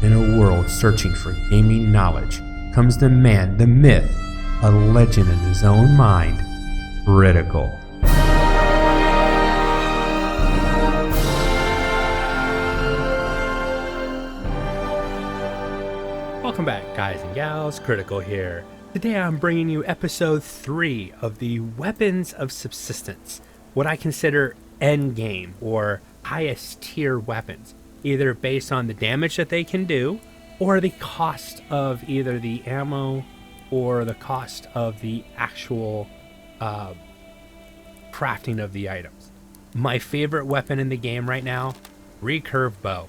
In a world searching for gaming knowledge comes the man, the myth, a legend in his own mind, Critical. Welcome back, guys and gals. Critical here. Today I'm bringing you episode 3 of the Weapons of Subsistence, what I consider endgame or highest tier weapons, either based on the damage that they can do or the cost of either the ammo or the cost of the actual crafting of the items. My favorite weapon in the game right now, Recurve Bow.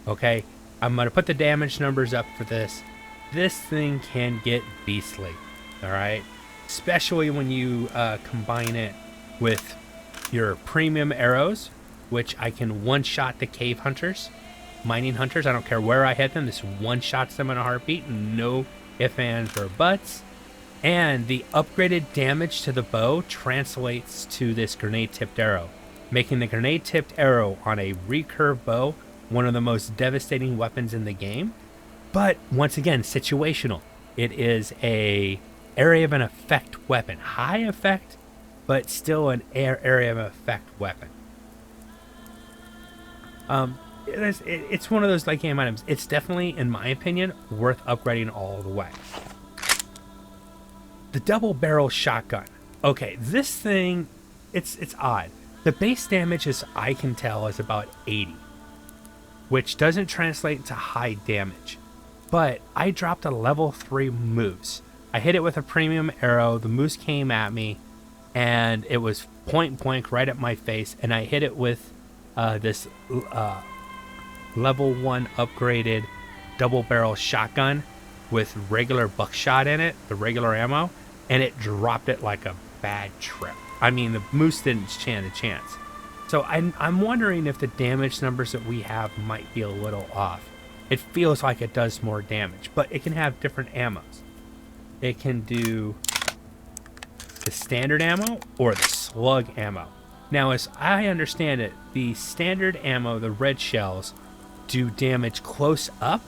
Okay, I'm going to put the damage numbers up for this. This thing can get beastly, all right? Especially when you combine it with your premium arrows, which I can one-shot the cave hunters, mining hunters. I don't care where I hit them. This one-shots them in a heartbeat, no ifs, ands, or buts. And the upgraded damage to the bow translates to this grenade-tipped arrow, making the grenade-tipped arrow on a recurve bow one of the most devastating weapons in the game. But once again, situational. It is a area of an effect weapon. High effect, but still an area of effect weapon. It's one of those like game items. It's definitely, in my opinion, worth upgrading all the way. The double barrel shotgun. Okay, this thing, it's odd. The base damage, as I can tell, is about 80, which doesn't translate into high damage. But I dropped a level 3 moose. I hit it with a premium arrow. The moose came at me, and it was point blank right at my face. And I hit it with this level 1 upgraded double barrel shotgun with regular buckshot in it, the regular ammo, and it dropped it like a bad trip. I mean, the moose didn't stand a chance. So I'm wondering if the damage numbers that we have might be a little off. It feels like it does more damage, but it can have different ammos. It can do the standard ammo or the slug ammo. Now, as I understand it, the standard ammo, the red shells, do damage close up,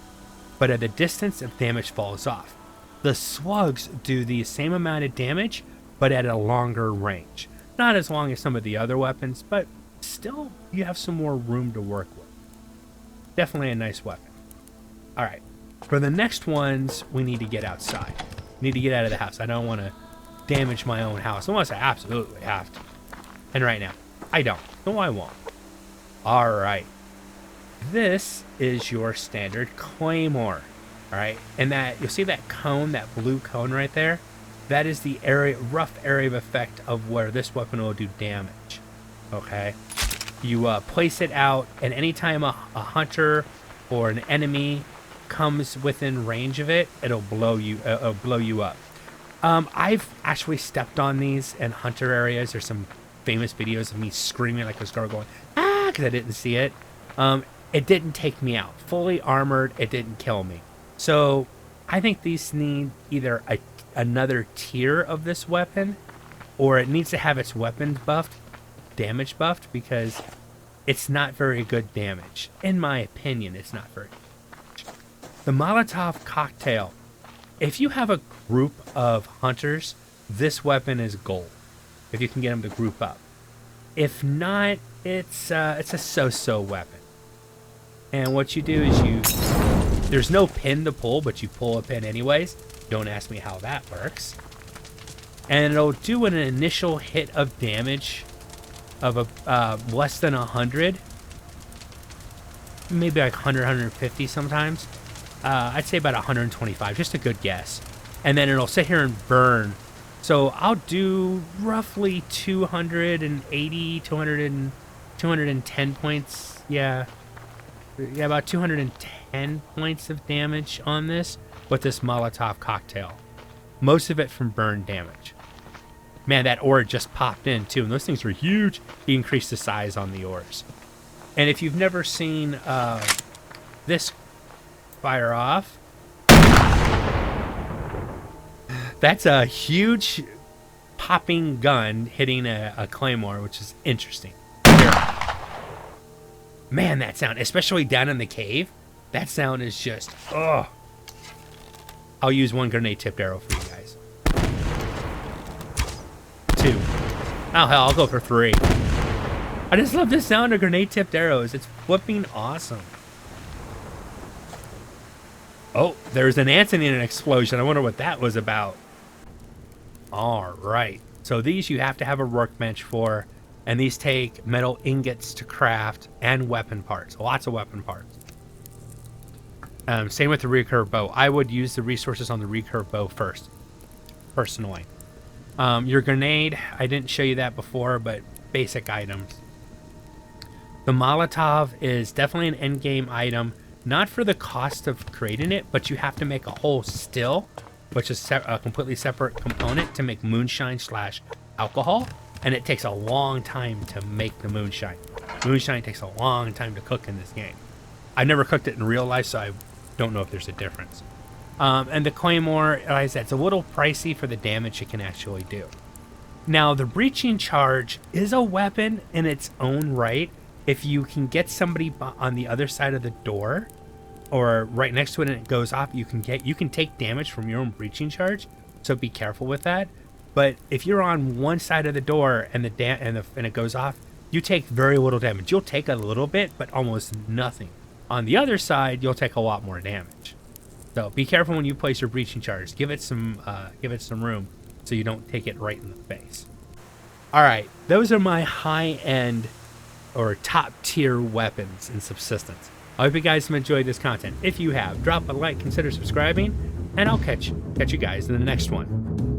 but at a distance, the damage falls off. The slugs do the same amount of damage, but at a longer range. Not as long as some of the other weapons, but still, you have some more room to work with. Definitely a nice weapon. All right, for the next ones, we need to get outside. We need to get out of the house. I don't want to damage my own house unless I absolutely have to. And right now, I don't. No, I won't. All right. This is your standard Claymore. All right, and that you'll see that cone, that blue cone right there. That is the area, rough area of effect of where this weapon will do damage. Okay, you place it out, and anytime a hunter or an enemy comes within range of it, it'll blow you up. I've actually stepped on these in hunter areas. There's some famous videos of me screaming like a star going, ah, because I didn't see it. It didn't take me out. Fully armored, it didn't kill me. So I think these need either another tier of this weapon, or it needs to have its weapons buffed, damage buffed, because it's not very good damage. In my opinion, it's not very good. The Molotov Cocktail. If you have a group of hunters, this weapon is gold. If you can get them to group up. If not, it's a so-so weapon. And what you do is there's no pin to pull, but you pull a pin anyways. Don't ask me how that works. And it'll do an initial hit of damage of less than 100. Maybe like 100, 150 sometimes. I'd say about 125, just a good guess. And then it'll sit here and burn. So I'll do roughly 280, 210 points. Yeah, about 210 points of damage on this with this Molotov Cocktail. Most of it from burn damage. Man, that ore just popped in too, and those things were huge. You increase the size on the ores. And if you've never seen this fire off, that's a huge popping gun hitting a Claymore, which is interesting. Man, that sound, especially down in the cave, That sound is just, ugh. I'll use 1 grenade tipped arrow for you guys. 2. Oh, hell, I'll go for 3. I just love the sound of grenade tipped arrows. It's flipping awesome. Oh, there's an ant in an explosion. I wonder what that was about. All right. So these you have to have a workbench for, and these take metal ingots to craft and weapon parts. Lots of weapon parts. Same with the Recurve Bow. I would use the resources on the Recurve Bow first, personally. Your grenade, I didn't show you that before, but basic items. The Molotov is definitely an endgame item, not for the cost of creating it, but you have to make a whole still, which is a completely separate component to make moonshine / alcohol, and it takes a long time to make the moonshine. Moonshine takes a long time to cook in this game. I've never cooked it in real life, so I don't know if there's a difference. And the Claymore, like I said, it's a little pricey for the damage it can actually do. Now, the breaching charge is a weapon in its own right. If you can get somebody on the other side of the door or right next to it and it goes off, you can take damage from your own breaching charge, so be careful with that. But if you're on one side of the door and it goes off, you take very little damage. You'll take a little bit, but almost nothing. On the other side, you'll take a lot more damage. So be careful when you place your breaching charge. Give it some room so you don't take it right in the face. All right, those are my high-end or top-tier weapons in Subsistence. I hope you guys have enjoyed this content. If you have, drop a like, consider subscribing, and I'll catch you guys in the next one.